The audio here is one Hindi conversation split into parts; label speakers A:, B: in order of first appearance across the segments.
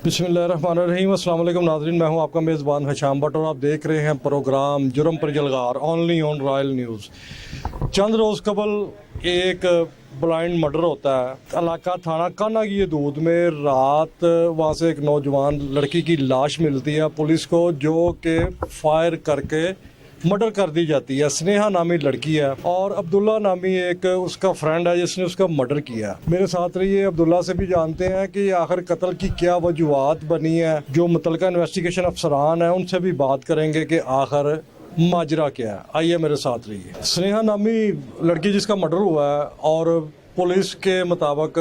A: बिस्मिल्लाहिर्रहमानिर्रहीम। अस्सलाम वालेकुम नाज़रीन, मैं हूं आपका मेज़बान हशाम भट्ट और आप देख रहे हैं प्रोग्राम जुर्म पर जलगार ओनली ऑन रॉयल न्यूज़। चंद रोज़ कबल एक ब्लाइंड मर्डर होता है इलाका थाना काना की दूध में। रात वहाँ से एक नौजवान लड़की की लाश मिलती है पुलिस को, जो कि फायर करके मर्डर कर दी जाती है। स्नेहा नामी लड़की है और अब्दुल्ला नामी एक उसका फ्रेंड है जिसने उसका मर्डर किया। मेरे साथ रहिए, अब्दुल्ला से भी जानते हैं कि आखिर कत्ल की क्या वजूहात बनी है। जो मुतलका इन्वेस्टिगेशन अफसरान हैं उनसे भी बात करेंगे कि आखिर माजरा क्या है। आइए मेरे साथ रहिए। स्नेहा नामी लड़की जिसका मर्डर हुआ है और पुलिस के मुताबिक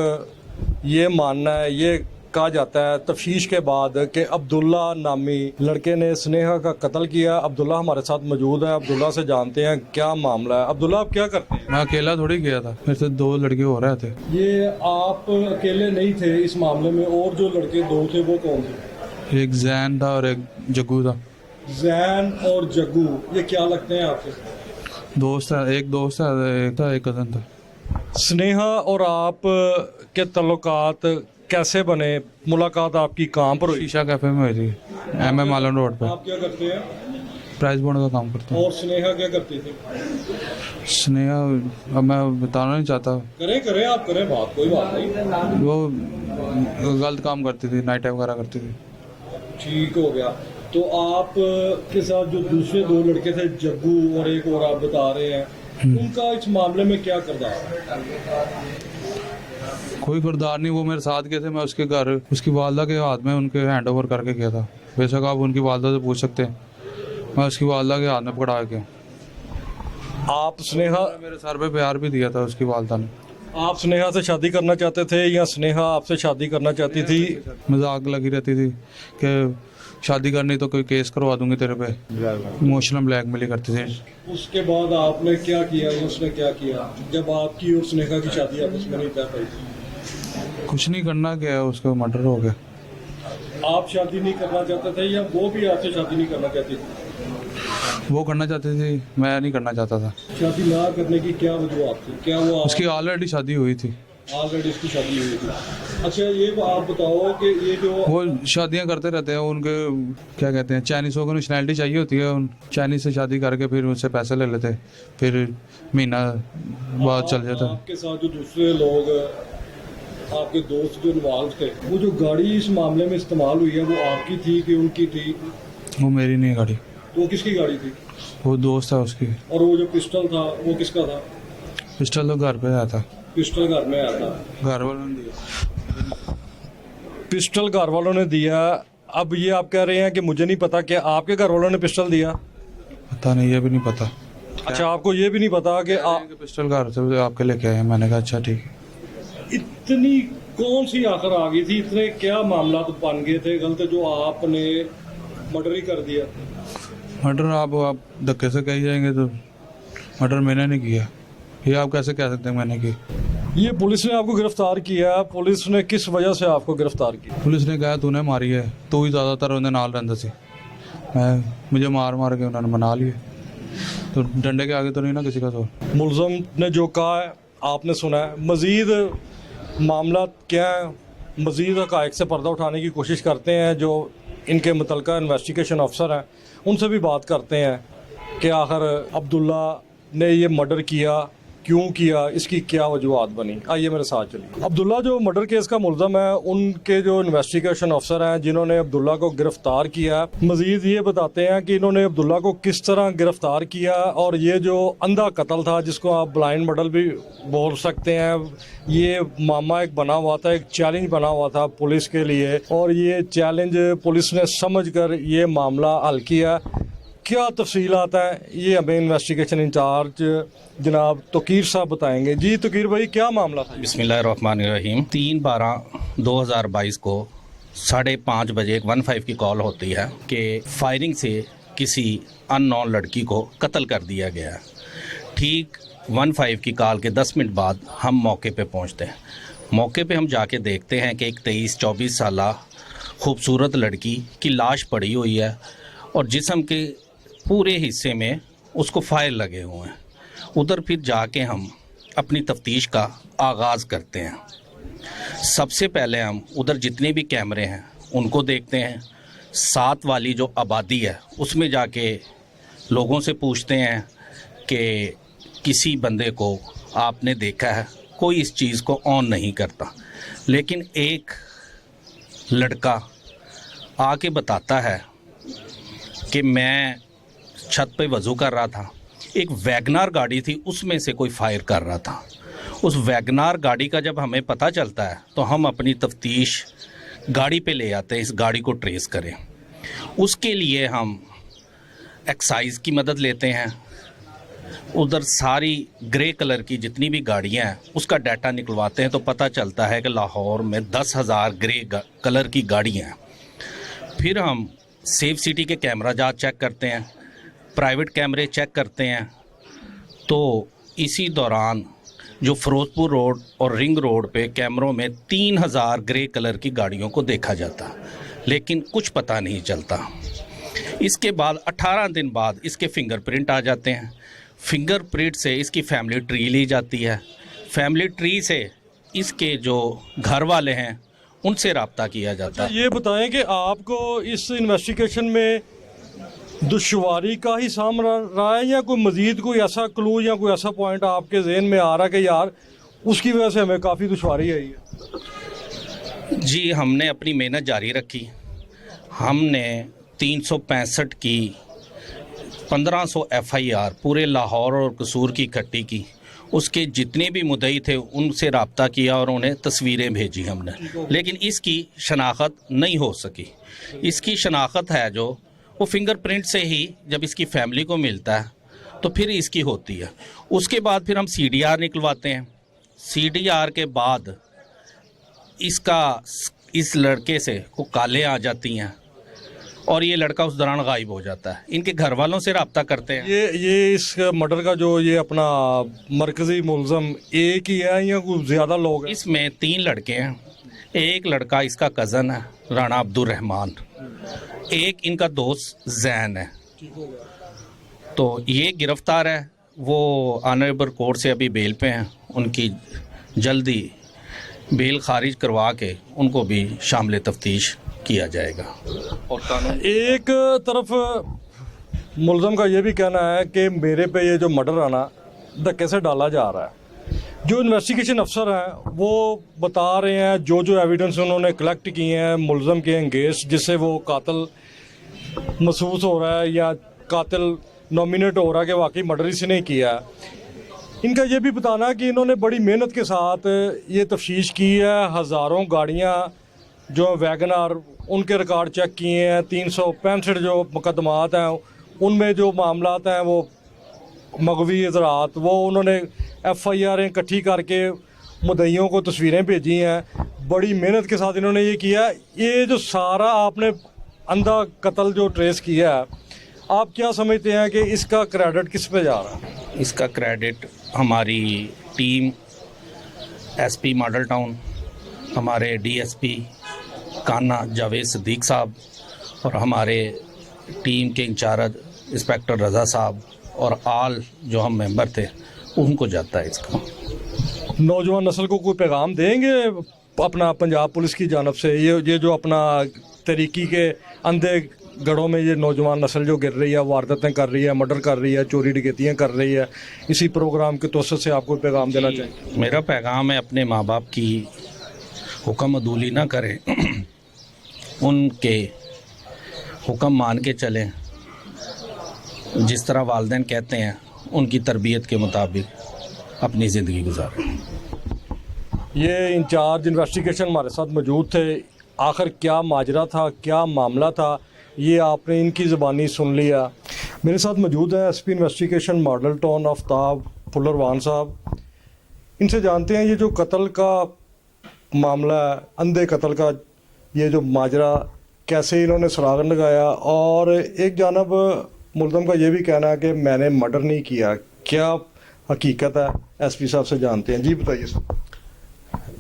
A: ये मानना है, ये कहा जाता है तफ्तीश के बाद कि अब्दुल्ला नामी लड़के ने स्नेहा का कत्ल किया। अब्दुल्ला हमारे साथ मौजूद है, अब्दुल्ला से जानते हैं क्या मामला है। अब्दुल्ला, आप क्या करते हैं?
B: मैं अकेला थोड़ी गया था, मेरे से दो लड़के हो रहे थे।
A: ये आप अकेले नहीं थे इस मामले में, और जो लड़के दो थे वो कौन थे?
B: एक जैन था और एक जग्गू था।
A: जैन और जग्गू ये क्या लगते हैं आपके?
B: दोस्त है, एक दोस्त है, एक कज़न था।
A: स्नेहा और आप के तल्लुकात कैसे बने? मुलाकात आपकी कहाँ पर हुई?
B: शीशा कैफे में हुई थी, MM आलन रोड पे।
A: आप क्या करते हैं?
B: प्राइस बॉन्ड का काम करता हूँ।
A: और स्नेहा क्या करती थी?
B: स्नेहा अब मैं बताना नहीं चाहता,
A: करें आप करें बात, कोई बात नहीं।
B: वो गलत काम करती थी, नाइट वगैरह करती थी।
A: ठीक हो गया। तो आप के साथ जो दूसरे दो लड़के थे, जग्गू और एक और आप बता रहे हैं, उनका इस मामले में क्या किरदार है?
B: कोई किरदार नहीं, वो मेरे साथ गए थे। मैं उसके घर उसकी वालदा के हाथ में उनके हैंड ओवर करके गया था। बेशक आप उनकी वालदा से पूछ सकते हैं, मैं उसकी वालदा के हाथ में पकड़ा के।
A: आप स्नेहा
B: मेरे सर पे प्यार भी दिया था उसकी वालदा ने।
A: आप स्नेहा से शादी करना चाहते थे या स्नेहा आपसे शादी करना चाहती थी?
B: मजाक लगी रहती थी कि शादी करनी तो कोई केस करवा दूंगी तेरे पे, इमोशनल ब्लैकमेल करती थी।
A: उसके बाद आपने क्या किया या उसने क्या किया जब आपकी और स्नेहा की शादी आपस में नहीं तय पाई?
B: कुछ नहीं करना, क्या उसका मर्डर हो गया।
A: आप शादी नहीं करना चाहते थे या वो भी आपसे शादी नहीं करना चाहती थी?
B: वो करना चाहती थी, मैं नहीं करना चाहता था।
A: शादी ना करने की क्या वजूहत थी? क्या वो
B: उसकी ऑलरेडी शादी हुई थी।
A: ऑलरेडी उसकी शादी हुई थी? अच्छा, ये आप बताओ कि ये जो
B: वो शादियां करते रहते हैं, उनके क्या कहते हैं, चाइनीज़ों को नेशनैलिटी चाहिए होती है, उन चाइनीज़ से शादी करके फिर उनसे पैसे ले लेते, फिर महीना बाद चल जाता।
A: आपके साथ जो दूसरे लोग आपके दोस्त जो इन्वॉल्व थे, वो जो गाड़ी इस मामले में इस्तेमाल हुई है वो आपकी थी कि उनकी थी?
B: वो मेरी नहीं गाड़ी,
A: तो किसकी गाड़ी थी?
B: वो दोस्त है उसकी।
A: और वो जो पिस्टल था वो किसका था?
B: पिस्टल तो घर पे आया था,
A: पिस्टल घर में आया था।
B: घर वालों ने दिया।
A: पिस्टल घर वालों ने दिया। अब ये आप कह रहे हैं कि मुझे नहीं पता कि आपके घर वालों ने पिस्टल दिया?
B: पता नहीं, ये भी नहीं पता।
A: अच्छा, आपको ये भी नहीं पता कि
B: पिस्टल घर से आपके लेके आए? मैंने कहा अच्छा ठीक है।
A: इतनी कौन सी आखिर आ गई थी? इतने क्या मामला तो बन गए थे गलत जो आपने मर्डर ही कर दिया?
B: मर्डर आप धक्के से कही जाएंगे तो मर्डर मैंने नहीं किया, ये आप कैसे कह सकते हैं मैंने की?
A: ये पुलिस ने आपको गिरफ्तार किया। पुलिस ने किस वजह से आपको गिरफ्तार किया?
B: पुलिस ने कहा तूने मारी है, तू ही ज़्यादातर उन्हें नाल रहता सी। मुझे मार मार के उन्होंने मना लिए, तो डंडे के आगे तो नहीं ना किसी का जोर।
A: मुलजम ने जो कहा है आपने सुना है। मज़ीद मामला क्या है, मज़ीद हक़ाइक़ से पर्दा उठाने की कोशिश करते हैं। जो इनके मुतलका इन्वेस्टिगेशन अफसर हैं उनसे भी बात करते हैं कि आखिर अब्दुल्ला ने ये मर्डर किया, क्यों किया, इसकी क्या वजूहत बनी। आइए मेरे साथ चलिए। अब्दुल्ला जो मर्डर केस का मुलज़म है, उनके जो इन्वेस्टिगेशन अफसर हैं जिन्होंने अब्दुल्ला को गिरफ्तार किया, मज़ीद ये बताते हैं कि इन्होंने अब्दुल्ला को किस तरह गिरफ्तार किया। और ये जो अंधा कत्ल था, जिसको आप ब्लाइंड मर्डर भी बोल सकते हैं, ये मामा एक बना हुआ था, एक चैलेंज बना हुआ था पुलिस के लिए, और ये चैलेंज पुलिस ने समझ कर ये मामला हल किया। क्या तफसीलात हैं ये हमें इन्वेस्टिगेशन इंचार्ज जनाब तोकीर साहब बताएंगे। जी तोकीर भाई, क्या मामला था?
C: बिस्मिल्लाहिर्रहमानिर्रहीम। 3/12/2022 को 5:30 बजे एक 15 की कॉल होती है कि फायरिंग से किसी अननोन लड़की को कत्ल कर दिया गया। ठीक 15 की कॉल के 10 मिनट बाद हम मौके पे पहुंचते हैं। मौके पे हम जाके देखते हैं कि एक 23-24 साला खूबसूरत लड़की की लाश पड़ी हुई है और जिस्म के पूरे हिस्से में उसको फायर लगे हुए हैं। उधर फिर जाके हम अपनी तफ्तीश का आगाज़ करते हैं। सबसे पहले हम उधर जितने भी कैमरे हैं उनको देखते हैं, साथ वाली जो आबादी है उसमें जाके लोगों से पूछते हैं कि किसी बंदे को आपने देखा है, कोई इस चीज़ को ऑन नहीं करता। लेकिन एक लड़का आके बताता है कि मैं छत पे वज़ू कर रहा था, एक वैगनार गाड़ी थी उसमें से कोई फायर कर रहा था। उस वैगनार गाड़ी का जब हमें पता चलता है तो हम अपनी तफ्तीश गाड़ी पे ले आते हैं, इस गाड़ी को ट्रेस करें। उसके लिए हम एक्साइज की मदद लेते हैं, उधर सारी ग्रे कलर की जितनी भी गाड़ियां हैं उसका डाटा निकलवाते हैं तो पता चलता है कि लाहौर में 10,000 ग्रे कलर की गाड़ियां हैं। फिर हम सेफ सिटी के कैमरा जात चेक करते हैं, प्राइवेट कैमरे चेक करते हैं। तो इसी दौरान जो फिरोजपुर रोड और रिंग रोड पे कैमरों में 3,000 ग्रे कलर की गाड़ियों को देखा जाता, लेकिन कुछ पता नहीं चलता। इसके बाद 18 दिन बाद इसके फिंगरप्रिंट आ जाते हैं। फिंगरप्रिंट से इसकी फैमिली ट्री ली जाती है। फैमिली ट्री से इसके जो घर वाले हैं उनसे रब्ता किया जाता है।
A: ये बताएं कि आपको इस इन्वेस्टिगेशन में दुश्वारी का ही सामना रहा है या कोई मज़ीद कोई ऐसा क्लू या कोई ऐसा पॉइंट आपके जहन में आ रहा है कि यार उसकी वजह से हमें काफ़ी दुश्वारी आई है?
C: जी, हमने अपनी मेहनत जारी रखी। हमने 365 की 1500 FIR पूरे लाहौर और कसूर की इकट्ठी की। उसके जितने भी मुद्दई थे उनसे रब्ता किया और उन्हें तस्वीरें भेजी हमने, लेकिन इसकी शनाख्त नहीं हो सकी। इसकी शनाख्त है जो वो फिंगरप्रिंट से ही जब इसकी फैमिली को मिलता है तो फिर इसकी होती है। उसके बाद फिर हम CDR निकलवाते हैं। CDR के बाद इस लड़के से को कालें आ जाती हैं और ये लड़का उस दौरान गायब हो जाता है। इनके घर वालों से रब्ता करते हैं।
A: ये इस मर्डर का जो ये अपना मरकजी मुलजम एक ही है या कुछ ज़्यादा लोग हैं?
C: इसमें 3 लड़के हैं। एक लड़का इसका कज़न है राणा अब्दुल रहमान, एक इनका दोस्त जैन है। तो ये गिरफ्तार है, वो ऑनरेबल कोर्ट से अभी बेल पे हैं। उनकी जल्दी बेल खारिज करवा के उनको भी शामिल तफ्तीश किया जाएगा। और कानून
A: एक तरफ मुलजम का ये भी कहना है कि मेरे पे ये जो मर्डर आना धक्के से डाला जा रहा है। जो इन्वेस्टिगेशन अफसर हैं वो बता रहे हैं जो जो एविडेंस उन्होंने कलेक्ट किए हैं मुलजम के अगेंस्ट, जिससे वो कातिल महसूस हो रहा है या कातिल नॉमिनेट हो रहा है कि वाकई मर्डर इसने ही किया है। इनका ये भी बताना कि इन्होंने बड़ी मेहनत के साथ ये तफ्तीश की है। हज़ारों गाड़ियाँ जो वैगनार उनके रिकॉर्ड चेक किए हैं। 365 जो मुकदमात हैं उनमें जो मामलात हैं वो मगवी इज़रात वो उन्होंने FIR इकट्ठी करके मुद्दइयों को तस्वीरें भेजी हैं। बड़ी मेहनत के साथ इन्होंने ये किया। ये जो सारा आपने अंधा कत्ल जो ट्रेस किया है, आप क्या समझते हैं कि इसका क्रेडिट किस पे जा रहा है?
C: इसका क्रेडिट हमारी टीम SP मॉडल टाउन, हमारे DSP काना जावेद सिद्दीक साहब और हमारे टीम के इंचार्ज इंस्पेक्टर रज़ा साहब और आल जो हम मेंबर थे उनको जाता है। इसका
A: नौजवान नस्ल को कोई पैगाम देंगे अपना पंजाब पुलिस की जानब से? ये जो अपना तरीकी के अंधे गढ़ों में ये नौजवान नस्ल जो गिर रही है, वारदातें कर रही है, मर्डर कर रही है, चोरी डकैतियाँ कर रही है, इसी प्रोग्राम के तवसत से आपको पैगाम देना चाहिए?
C: मेरा पैगाम है अपने माँ बाप की हुक्म अदूली ना करें, उनके हुक्म मान के चलें। जिस तरह वालिदैन कहते हैं उनकी तरबियत के मुताबिक अपनी ज़िंदगी गुजारें।
A: ये इंचार्ज इन्वेस्टिगेशन हमारे साथ मौजूद थे। आखिर क्या माजरा था, क्या मामला था, ये आपने इनकी ज़बानी सुन लिया। मेरे साथ मौजूद है SP investigation model town Aftab Phularwan साहब। इनसे जानते हैं ये जो कत्ल का मामला है, अंधे कत्ल का ये जो माजरा, कैसे इन्होंने सुराग लगाया। और एक जानब मुलज़म का ये भी कहना है कि मैंने मर्डर नहीं किया। क्या हकीकत है SP साहब से जानते हैं। जी बताइए सर।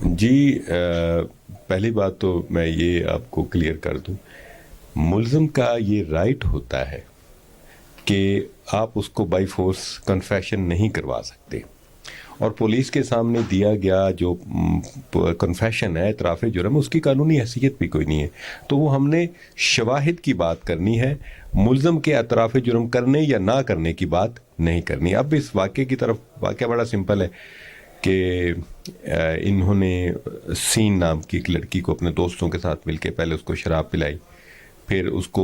D: जी, पहली बात तो मैं ये आपको क्लियर कर दूं, मुलज़म का ये राइट होता है कि आप उसको बाई फोर्स कन्फेशन नहीं करवा सकते। और पुलिस के सामने दिया गया जो कन्फेशन है, इतराफ़ जुर्म, उसकी कानूनी हैसियत भी कोई नहीं है। तो वो हमने शवाहिद की बात करनी है, मुल्ज़म के इतराफ़ जुर्म करने या ना करने की बात नहीं करनी। अब इस वाक़े की तरफ, वाक़या बड़ा सिंपल है कि इन्होंने सीन नाम की एक लड़की को अपने दोस्तों के साथ मिलके पहले उसको शराब पिलाई, फिर उसको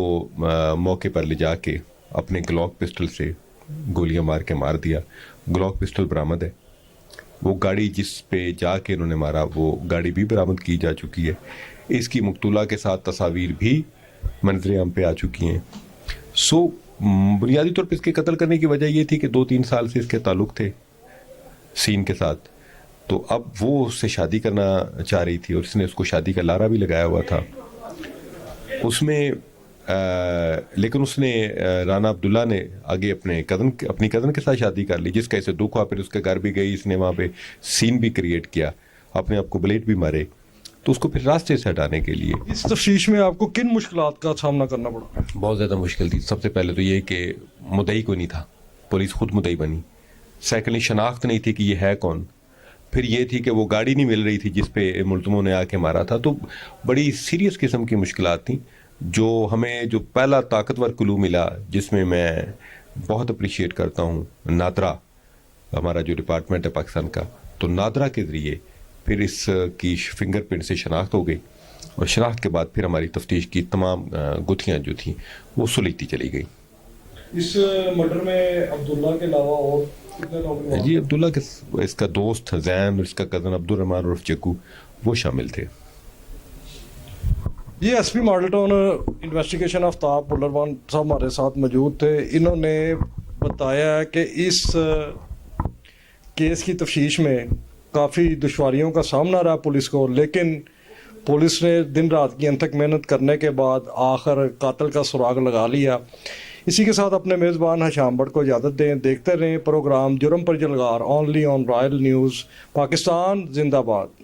D: मौके पर ले जाके अपने ग्लॉक पिस्टल से गोलियां मार के मार दिया। ग्लॉक पिस्टल बरामद है। वो गाड़ी जिस पे जाके इन्होंने मारा वो गाड़ी भी बरामद की जा चुकी है। इसकी मुक्तुला के साथ तस्वीर भी मंजर आम पे आ चुकी हैं। सो बुनियादी तौर पे इसके कत्ल करने की वजह ये थी कि 2-3 साल से इसके ताल्लुक़ थे सीन के साथ, तो अब वो उससे शादी करना चाह रही थी और इसने उसको शादी का लारा भी लगाया हुआ था उसमें। लेकिन उसने राना अब्दुल्ला ने आगे अपनी कज़न के साथ शादी कर ली, जिसका इसे दुख हुआ। फिर उसके घर भी गई, इसने वहाँ पे सीन भी क्रिएट किया, अपने आप को बुलेट भी मारे, तो उसको फिर रास्ते से हटाने के लिए।
A: इस तफ्तीश में आपको किन मुश्किलात का सामना करना पड़ा?
D: बहुत ज़्यादा मुश्किल थी। सबसे पहले तो ये कि मुद्दई कोई नहीं था, पुलिस खुद मुद्दई बनी। सेकेंडली शनाख्त नहीं थी कि ये है कौन। फिर ये थी कि वो गाड़ी नहीं मिल रही थी जिस पे मुल्ज़िमों ने आके मारा था। तो बड़ी सीरियस किस्म की मुश्किलात थी। जो हमें जो पहला ताकतवर क्लू मिला, जिसमें मैं बहुत अप्रिशिएट करता हूँ नादरा, हमारा जो डिपार्टमेंट है पाकिस्तान का, तो नादरा के ज़रिए फिर इसकी फिंगरप्रिंट से शनाख्त हो गई और शनाख्त के बाद फिर हमारी तफ्तीश की तमाम गुत्थियाँ जो थी वो सुलझती चली गई।
A: इस मर्डर में अब्दुल्ला के अलावा और कितने लोग?
D: जी, अब्दुल्ला के इसका दोस्त जैन और इसका कज़न अब्दुल रहमान उर्फ चक्कू वो शामिल थे।
A: ये SP model town investigation Aftab Bullarwan साहब हमारे साथ मौजूद थे। इन्होंने बताया कि इस केस की तफ्तीश में काफ़ी दुश्वारियों का सामना रहा पुलिस को, लेकिन पुलिस ने दिन रात की अनथक मेहनत करने के बाद आखिर कातिल का सुराग लगा लिया। इसी के साथ अपने मेज़बान हशाम भट्ट को इजाज़त दें। देखते रहें प्रोग्राम जुर्म पर जलगार, only on Royal News. Pakistan जिंदाबाद।